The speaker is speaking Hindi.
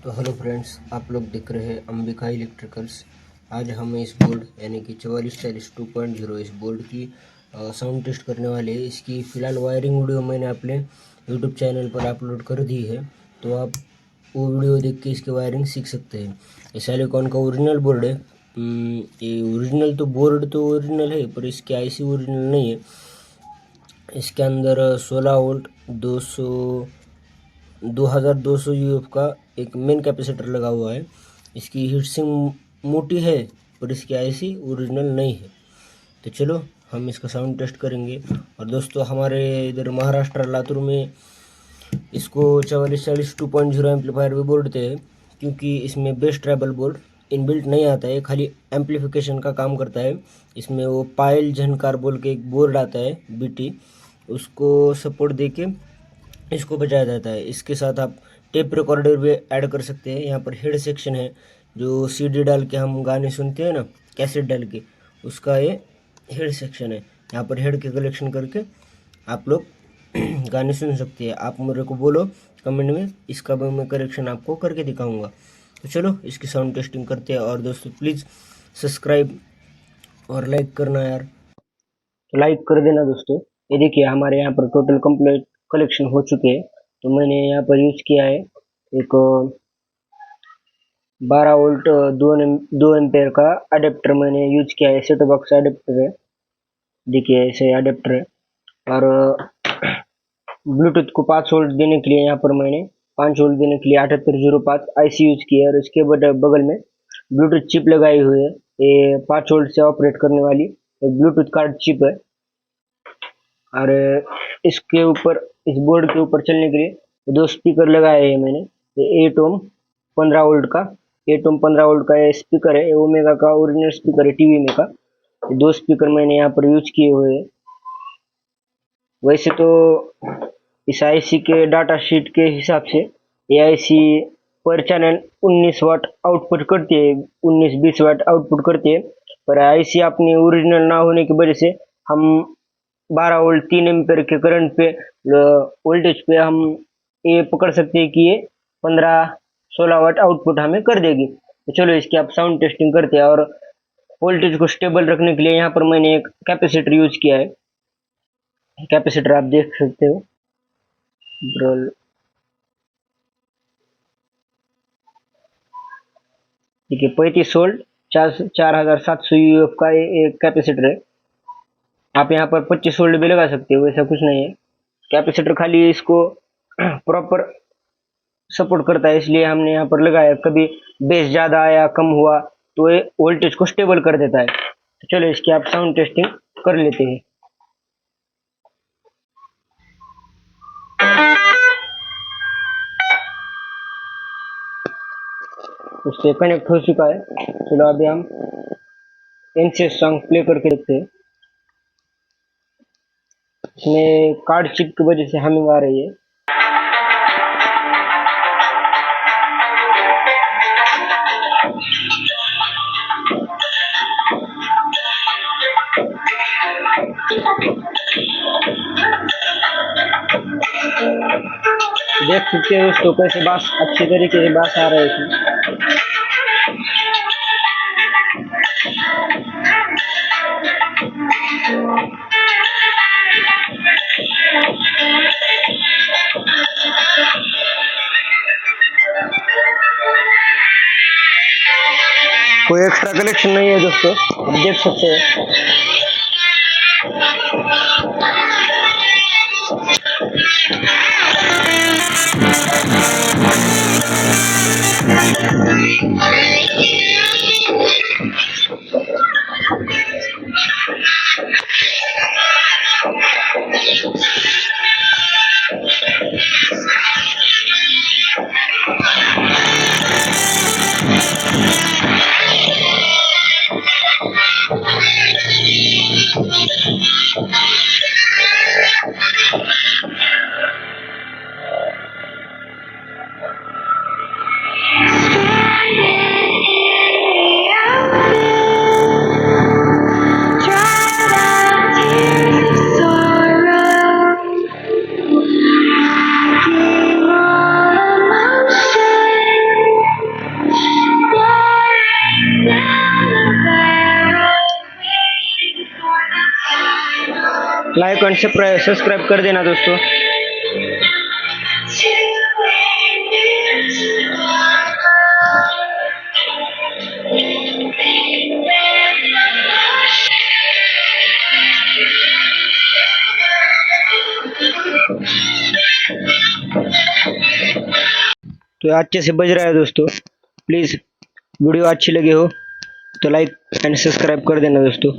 तो हेलो फ्रेंड्स, आप लोग देख रहे हैं अंबिका इलेक्ट्रिकल्स। आज हम इस बोर्ड यानी कि 4440 2.0 इस बोर्ड की साउंड टेस्ट करने वाले हैं। इसकी फ़िलहाल वायरिंग वीडियो मैंने अपने यूट्यूब चैनल पर अपलोड कर दी है, तो आप वो वीडियो देख के इसकी वायरिंग सीख सकते हैं। ये सिलिकॉन का ओरिजिनल बोर्ड है। ये ओरिजिनल तो बोर्ड तो ओरिजिनल है, पर इसकी आईसी ओरिजिनल नहीं है। इसके अंदर 16 वोल्ट 2200 यूएफ का एक मेन कैपेसिटर लगा हुआ है। इसकी हीट सिंक मोटी है, पर इसकी आईसी ओरिजिनल नहीं है। तो चलो हम इसका साउंड टेस्ट करेंगे। और दोस्तों, हमारे इधर महाराष्ट्र लातूर में इसको 4440 2.0 एम्पलीफायर भी बोलते हैं, क्योंकि इसमें बेस ट्रैवल बोर्ड इनबिल्ट नहीं आता है, खाली एम्पलीफिकेशन का काम करता है। इसमें वो पायल झनकार बोल के एक बोर्ड आता है बीटी, उसको सपोर्ट देके इसको बजाया जाता है। इसके साथ आप टेप रिकॉर्डर भी ऐड कर सकते हैं। यहाँ पर हेड सेक्शन है, जो सीडी डाल के हम गाने सुनते हैं ना, कैसेट डाल के, उसका ये हेड सेक्शन है। यहाँ पर हेड के कलेक्शन करके आप लोग गाने सुन सकते हैं। आप मेरे को बोलो कमेंट में, इसका भी मैं करेक्शन आपको करके दिखाऊंगा। तो चलो इसकी साउंड टेस्टिंग करते हैं। और दोस्तों प्लीज़ सब्सक्राइब और लाइक करना यार, तो लाइक कर देना दोस्तों। ये देखिए हमारे यहाँ पर टोटल कंप्लीट कलेक्शन हो चुके हैं। तो मैंने यहाँ पर यूज किया है एक 12 वोल्ट 2 एम्पेयर का अडेप्टर मैंने यूज किया है। सेट बॉक्स अडेप्टर है, देखिए ऐसे अडेप्टर है। और ब्लूटूथ को 5 वोल्ट देने के लिए यहाँ पर मैंने 5 वोल्ट देने के लिए 7805 आईसी यूज किया है। और इसके बगल में ब्लूटूथ चिप लगाई हुई है, ये 5 वोल्ट से ऑपरेट करने वाली एक ब्लूटूथ कार्ड चिप है। और इसके ऊपर, इस बोर्ड के ऊपर चलने के लिए 2 स्पीकर लगाए हैं मैंने। ये 8 ओम 15 वोल्ट का 8 ओम 15 वोल्ट का ये स्पीकर है। ये ओमेगा का ओरिजिनल स्पीकर है, टीवी में का। 2 स्पीकर मैंने यहाँ पर यूज किए हुए हैं। वैसे तो इस आईसी के डाटा शीट के हिसाब से ये आईसी पर चैनल 19 वाट आउटपुट करती है, 19-20 वाट आउटपुट करती है। पर आईसी अपनी ओरिजिनल ना होने की वजह से हम 12 वोल्ट 3 एम्पेयर के करंट पे, वोल्टेज पे हम ये पकड़ सकते हैं कि ये 15-16 वाट आउटपुट हमें कर देगी। तो चलो इसकी आप साउंड टेस्टिंग करते हैं। और वोल्टेज को स्टेबल रखने के लिए यहाँ पर मैंने एक कैपेसिटर यूज किया है। कैपेसिटर आप देख सकते हो, देखिए 35 वोल्ट 4700 यूएफ का एक कैपेसिटर है। आप यहाँ पर 25 वोल्ट भी लगा सकते हो, ऐसा कुछ नहीं है। कैपेसिटर खाली इसको प्रॉपर सपोर्ट करता है, इसलिए हमने यहाँ पर लगाया। कभी बेस ज़्यादा आया कम हुआ तो ये वोल्टेज को स्टेबल कर देता है। तो चलो इसकी आप साउंड टेस्टिंग कर लेते हैं। उससे कनेक्ट हो चुका है। चलो अभी हम एनसीएस सॉन्ग प्ले करके देखते हैं। इसमें कार्ड चिप की वजह से हमिंग आ रही है। देख सकते हो दोस्तों कैसे बास अच्छी तरीके से बास आ रहा है इसमें। कोई एक्स्ट्रा कनेक्शन नहीं है दोस्तों, आप देख सकते हैं। लाइक एंड सब्सक्राइब कर देना दोस्तों। तो अच्छे से बज रहा है दोस्तों। प्लीज़ वीडियो अच्छी लगी हो तो लाइक एंड सब्सक्राइब कर देना दोस्तों।